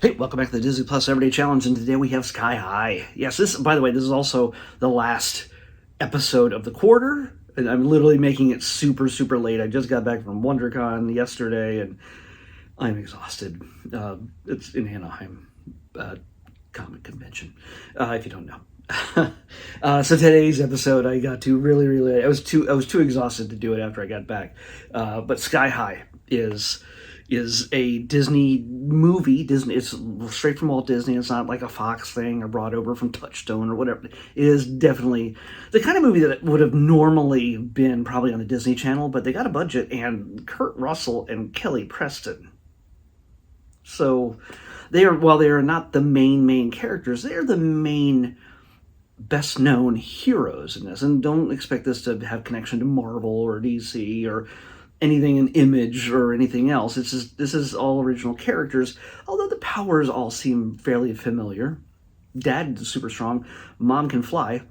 Hey, welcome back to the Disney Plus Everyday Challenge, and today we have Sky High. Yes, this, by the way, this is also the last episode of the quarter, and I'm literally making it super, super late. I just got back from WonderCon yesterday, and I'm exhausted. It's in Anaheim, comic convention, if you don't know. So today's episode, I got to really, I was too exhausted to do it after I got back. But Sky High is a Disney movie. Disney, it's straight from Walt Disney. It's not like a Fox thing or brought over from Touchstone or whatever. It is definitely the kind of movie that would have normally been probably on the Disney Channel, but they got a budget, and Kurt Russell and Kelly Preston. So while they are not the main characters, they are the main best known heroes in this. And don't expect this to have connection to Marvel or DC or anything in Image or anything else. This is all original characters, although the powers all seem fairly familiar. Dad is super strong, Mom can fly,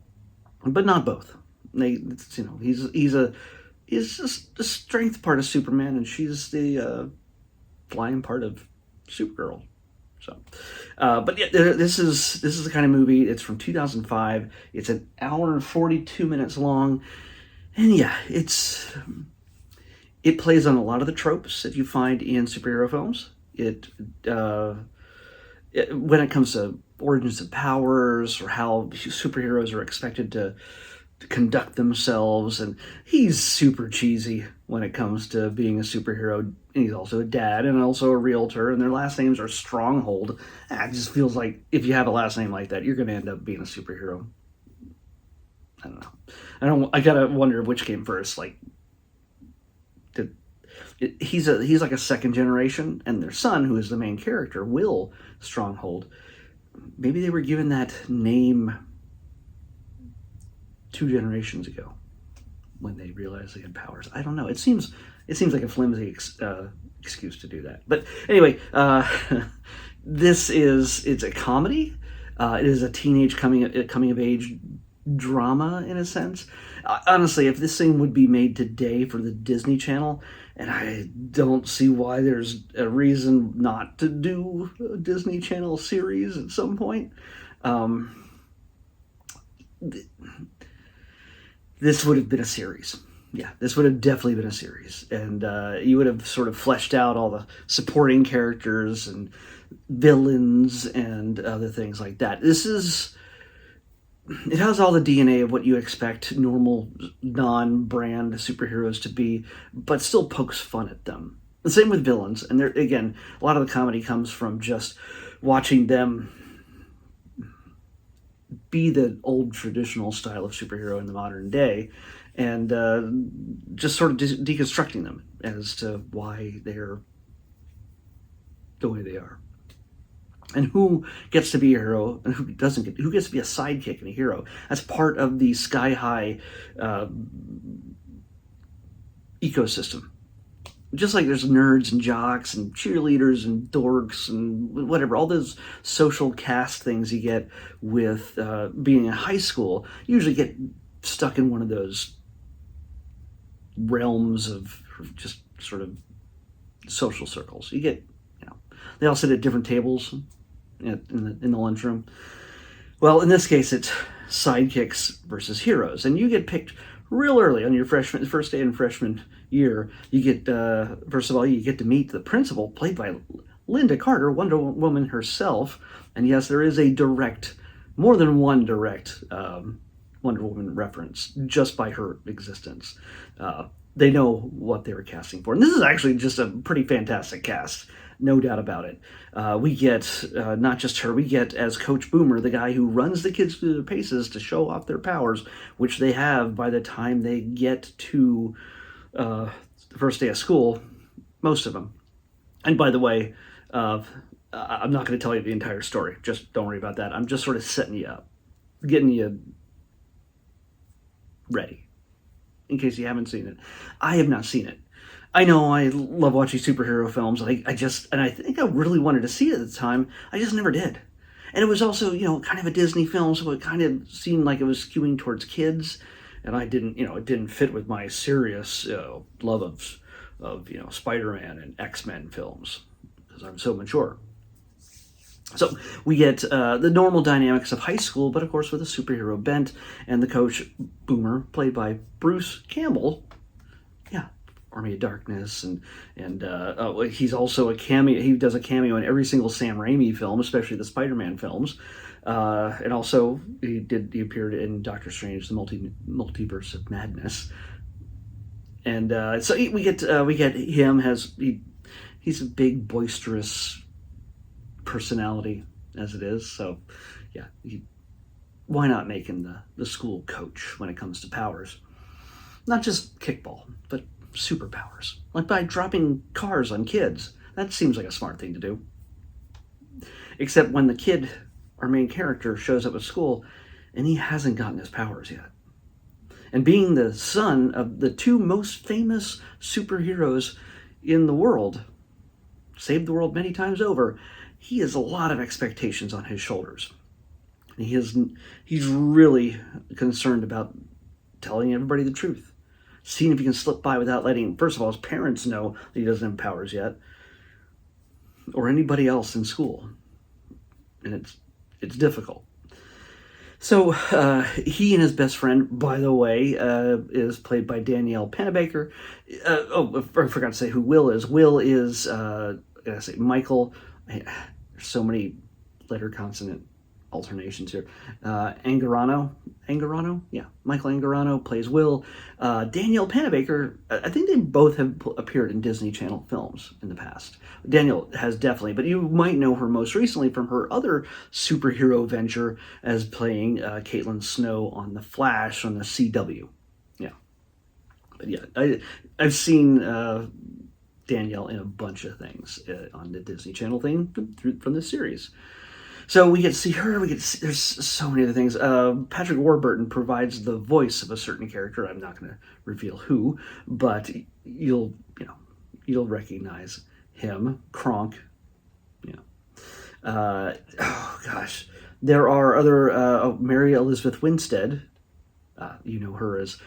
but not both. He's just the strength part of Superman, and she's the flying part of Supergirl. So, but yeah, this is the kind of movie. It's from 2005. It's an hour and 42 minutes long, and yeah, it plays on a lot of the tropes that you find in superhero films. When it comes to origins of powers or how superheroes are expected to conduct themselves, and he's super cheesy when it comes to being a superhero. And he's also a dad and also a realtor, and their last names are Stronghold. It just feels like if you have a last name like that, you're going to end up being a superhero. I don't know. I gotta wonder which came first. Like, he's like a second generation, and their son, who is the main character, Will Stronghold, maybe they were given that name 2 generations ago when they realized they had powers. I don't know. It seems like a flimsy excuse to do that. But anyway, it's a comedy. It is a teenage coming of age drama in a sense. Honestly, if this thing would be made today for the Disney Channel, and I don't see why there's a reason not to do a Disney Channel series at some point. This would have been a series. Yeah, this would have definitely been a series. And you would have sort of fleshed out all the supporting characters and villains and other things like that. It has all the DNA of what you expect normal, non-brand superheroes to be, but still pokes fun at them. The same with villains. And again, a lot of the comedy comes from just watching them be the old traditional style of superhero in the modern day, and just sort of deconstructing them as to why they're the way they are. And who gets to be a hero and who doesn't who gets to be a sidekick and a hero. That's part of the Sky High ecosystem. Just like there's nerds and jocks and cheerleaders and dorks and whatever, all those social caste things you get with being in high school, you usually get stuck in one of those realms of just sort of social circles. They all sit at different tables in the lunchroom. Well, in this case, it's sidekicks versus heroes, and you get picked real early on your first day in freshman year. You get first of all, you get to meet the principal, played by Linda Carter, Wonder Woman herself. And yes, there is more than one direct Wonder Woman reference just by her existence. They know what they were casting for, and this is actually just a pretty fantastic cast. No doubt about it. We get not just her, we get as Coach Boomer, the guy who runs the kids through their paces to show off their powers, which they have by the time they get to the first day of school, most of them. And by the way, I'm not going to tell you the entire story. Just don't worry about that. I'm just sort of setting you up, getting you ready, in case you haven't seen it. I have not seen it. I know I love watching superhero films, and I think I really wanted to see it at the time. I just never did. And it was also, kind of a Disney film, so it kind of seemed like it was skewing towards kids, and it didn't fit with my serious love of Spider-Man and X-Men films, because I'm so mature. So we get the normal dynamics of high school, but of course with a superhero bent, and the coach, Boomer, played by Bruce Campbell. Yeah, Army of Darkness, and he's also a cameo. He does a cameo in every single Sam Raimi film, especially the Spider-Man films. And also he appeared in Doctor Strange: The Multiverse of Madness. And so we get him. He's a big, boisterous personality as it is. So yeah, why not make him the school coach when it comes to powers? Not just kickball, but superpowers. Like by dropping cars on kids. That seems like a smart thing to do. Except when the kid, our main character, shows up at school and he hasn't gotten his powers yet. And being the son of the two most famous superheroes in the world, saved the world many times over, he has a lot of expectations on his shoulders. And he's really concerned about telling everybody the truth, seeing if he can slip by without letting, first of all, his parents know that he doesn't have powers yet, or anybody else in school. And it's difficult. So he and his best friend, by the way, is played by Danielle Panabaker. I forgot to say who Will is. Will is, Michael. There's so many letter consonant alternations here. Angarano? Yeah, Michael Angarano plays Will. Danielle Panabaker, I think they both have appeared in Disney Channel films in the past. Danielle has definitely, but you might know her most recently from her other superhero venture as playing Caitlin Snow on The Flash on the CW. Yeah. But yeah, I've seen Danielle in a bunch of things on the Disney Channel thing from the series. So we get to see her. There's so many other things. Patrick Warburton provides the voice of a certain character. I'm not going to reveal who, but you'll recognize him. Kronk. Yeah. Oh gosh, there are other. Mary Elizabeth Winstead. You know her as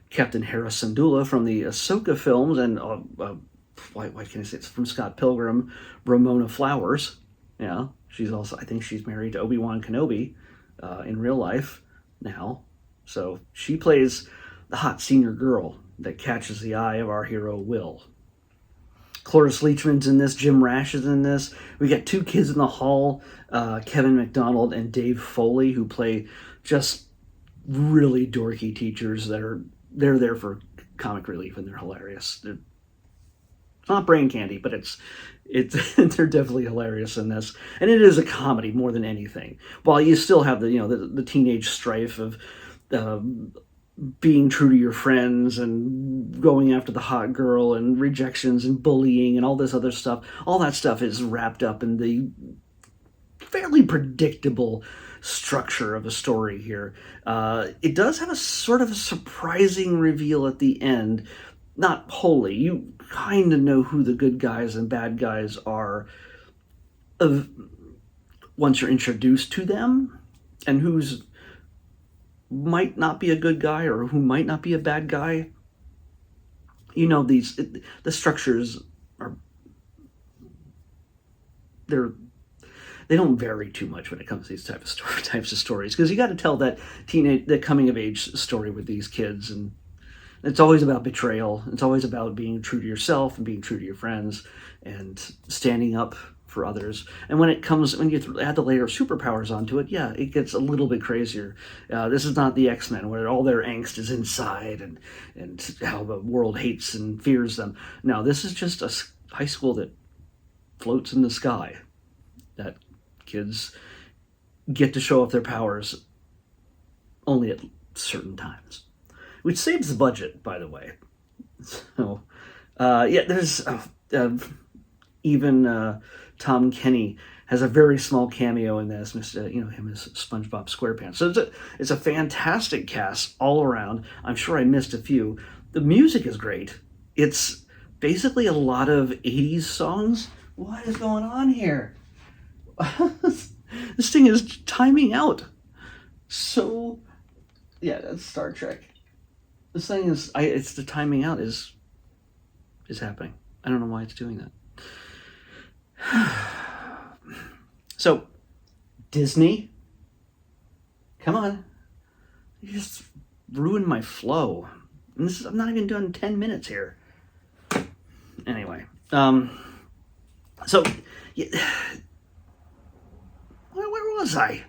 Captain Hera Syndulla from the Ahsoka films, and why can I say it's from Scott Pilgrim? Ramona Flowers. Yeah. She's also, I think she's married to Obi-Wan Kenobi in real life now. So she plays the hot senior girl that catches the eye of our hero, Will. Cloris Leachman's in this. Jim Rash is in this. We got two kids in the hall, Kevin McDonald and Dave Foley, who play just really dorky teachers they're there for comic relief, and they're hilarious. It's not brain candy, but it's they're definitely hilarious in this, and it is a comedy more than anything. While you still have the teenage strife of being true to your friends and going after the hot girl and rejections and bullying and all this other stuff. All that stuff is wrapped up in the fairly predictable structure of a story here. It does have a sort of a surprising reveal at the end. Not wholly. You kind of know who the good guys and bad guys are once you're introduced to them, and who's might not be a good guy or who might not be a bad guy. You know, the structures are they don't vary too much when it comes to these types of stories, because you got to tell that coming of age story with these kids, and it's always about betrayal. It's always about being true to yourself and being true to your friends and standing up for others. And when you add the layer of superpowers onto it, yeah, it gets a little bit crazier. This is not the X-Men where all their angst is inside and how the world hates and fears them. No, this is just a high school that floats in the sky, that kids get to show off their powers only at certain times. Which saves the budget, by the way. So, there's even Tom Kenny has a very small cameo in this. Him as SpongeBob SquarePants. So it's a fantastic cast all around. I'm sure I missed a few. The music is great. It's basically a lot of 80s songs. What is going on here? This thing is timing out. So, yeah, that's Star Trek. This thing is, it's the timing out is happening. I don't know why it's doing that. So, Disney, come on. You just ruined my flow. And I'm not even done 10 minutes here. Anyway, so, yeah, where was I?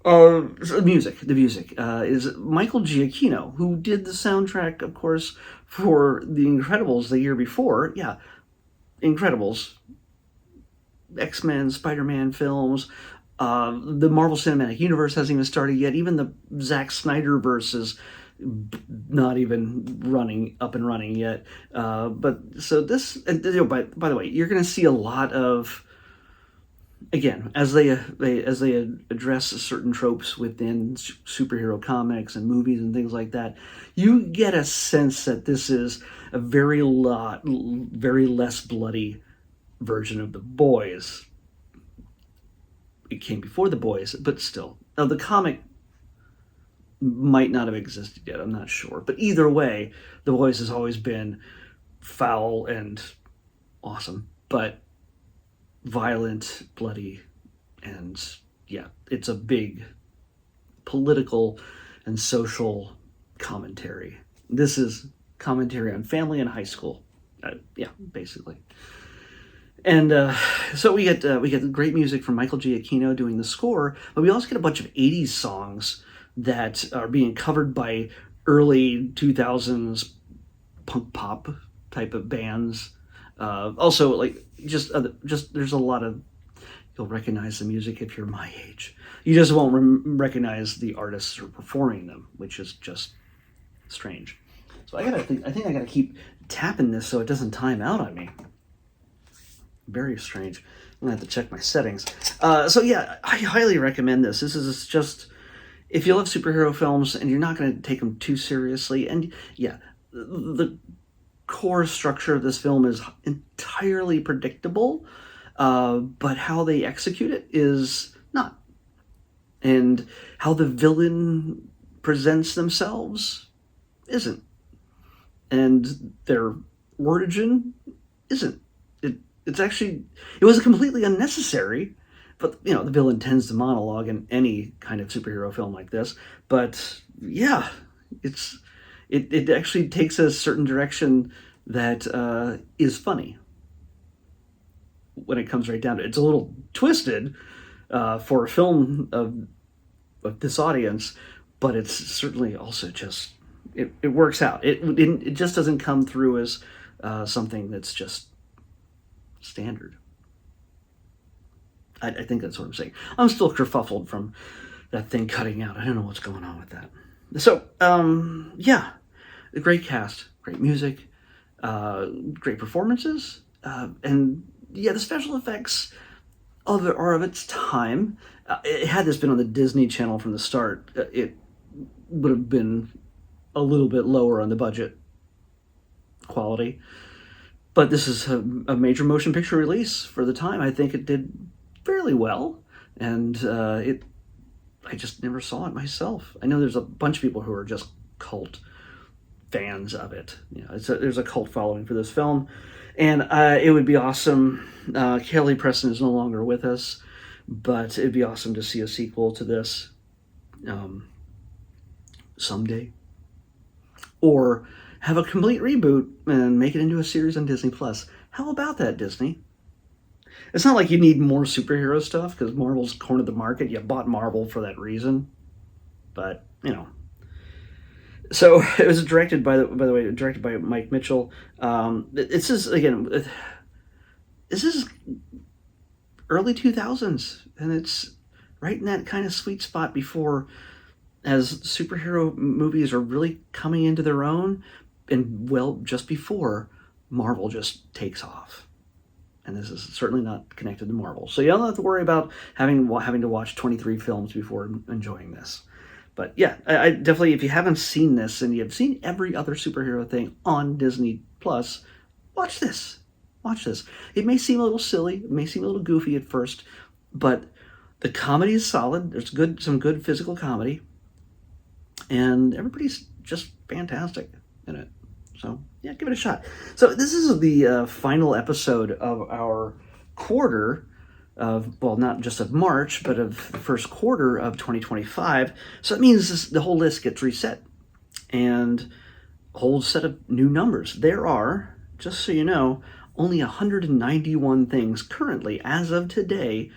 So the music is Michael Giacchino, who did the soundtrack, of course, for The Incredibles the year before. Yeah, Incredibles, X-Men, Spider-Man films. The Marvel Cinematic Universe hasn't even started yet. Even the Zack Snyder verse is not even up and running yet. But so this, and, by the way, you're going to see a lot of, again, as they address certain tropes within superhero comics and movies and things like that, you get a sense that this is a very less bloody version of The Boys. It came before The Boys, but still. Now, the comic might not have existed yet, I'm not sure. But either way, The Boys has always been foul and awesome, but violent, bloody, and yeah, it's a big political and social commentary. This is commentary on family and high school. Yeah, basically. And so we get great music from Michael Giacchino doing the score, but we also get a bunch of 80s songs that are being covered by early 2000s punk pop type of bands. Also, like, just there's a lot of, you'll recognize the music if you're my age. You just won't recognize the artists who are performing them, which is just strange. So I think I gotta keep tapping this so it doesn't time out on me. Very strange. I'm gonna have to check my settings. So yeah, I highly recommend this. This is just, if you love superhero films and you're not going to take them too seriously, and yeah, the core structure of this film is entirely predictable, but how they execute it is not. And how the villain presents themselves isn't. And their origin isn't. It was completely unnecessary, but, you know, the villain tends to monologue in any kind of superhero film like this. But yeah, it actually takes a certain direction that is funny when it comes right down to it. It's a little twisted for a film of this audience, but it's certainly also just, it works out. It just doesn't come through as something that's just standard. I think that's what I'm saying. I'm still kerfuffled from that thing cutting out. I don't know what's going on with that. So, yeah, a great cast, great music, great performances, and yeah, the special effects are of its time. Had this been on the Disney Channel from the start, it would have been a little bit lower on the budget quality. But this is a major motion picture release for the time. I think it did fairly well, and I just never saw it myself. I know there's a bunch of people who are just cult fans of it. You know, there's a cult following for this film, and it would be awesome. Kelly Preston is no longer with us, but it'd be awesome to see a sequel to this someday, or have a complete reboot and make it into a series on Disney Plus. How about that, Disney? It's not like you need more superhero stuff, because Marvel's cornered the market. You bought Marvel for that reason. But, you know. So, it was directed by the way, directed by Mike Mitchell. This is early 2000s, and it's right in that kind of sweet spot before, as superhero movies are really coming into their own, and well, just before Marvel just takes off. And this is certainly not connected to Marvel. So you don't have to worry about having to watch 23 films before enjoying this. But yeah, I definitely, if you haven't seen this and you've seen every other superhero thing on Disney Plus, watch this. Watch this. It may seem a little silly, it may seem a little goofy at first, but the comedy is solid. There's some good physical comedy, and everybody's just fantastic in it. So yeah, give it a shot. So this is the final episode of our quarter of, well, not just of March, but of the first quarter of 2025. So that means the whole list gets reset and a whole set of new numbers. There are, just so you know, only 191 things currently, as of today,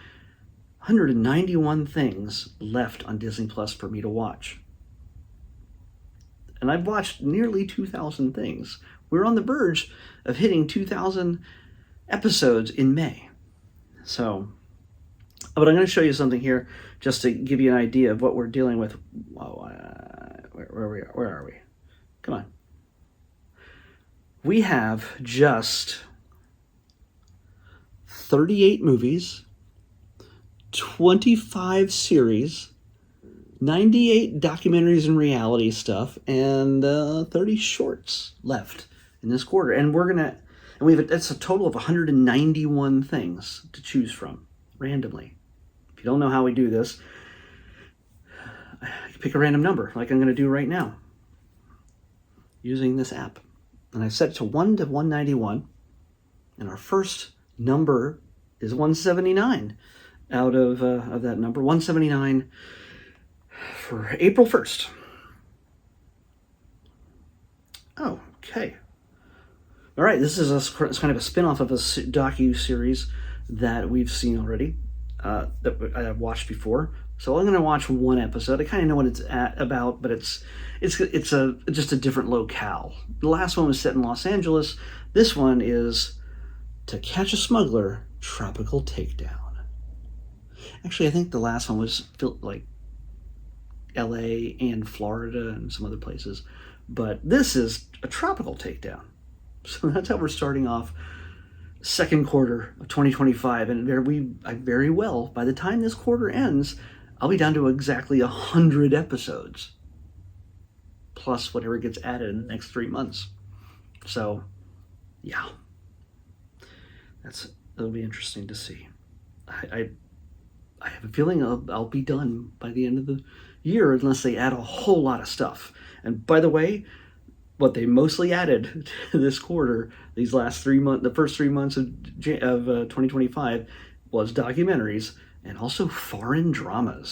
191 things left on Disney Plus for me to watch. And I've watched nearly 2,000 things. We're on the verge of hitting 2,000 episodes in May. So, but I'm going to show you something here just to give you an idea of what we're dealing with. Whoa, where are we? Come on. We have just 38 movies, 25 series, 98 documentaries and reality stuff, and 30 shorts left in this quarter. And that's a total of 191 things to choose from randomly. If you don't know how we do this, you pick a random number like I'm going to do right now using this app. And I set it to 1 to 191. And our first number is 179 out of that number. 179 for April 1st. Oh, okay. All right, this is it's kind of a spin-off of a docu-series that we've seen already, that I've watched before. So I'm going to watch one episode. I kind of know what it's about, but it's just a different locale. The last one was set in Los Angeles. This one is To Catch a Smuggler, Tropical Takedown. Actually, I think the last one was like LA and Florida and some other places. But this is a tropical takedown. So that's how we're starting off second quarter of 2025. And very well, by the time this quarter ends, I'll be down to exactly 100 episodes. Plus whatever gets added in the next 3 months. So, yeah. It'll be interesting to see. I have a feeling I'll be done by the end of the year unless they add a whole lot of stuff. And by the way, what they mostly added to this quarter, these last 3 months, the first 3 months of 2025, was documentaries and also foreign drama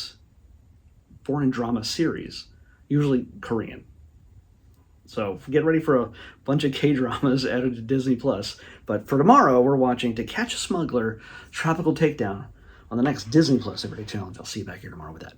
series, usually Korean. So get ready for a bunch of K-dramas added to Disney Plus. But for tomorrow, we're watching To Catch a Smuggler, Tropical Takedown on the next Disney Plus Everyday Challenge. I'll see you back here tomorrow with that.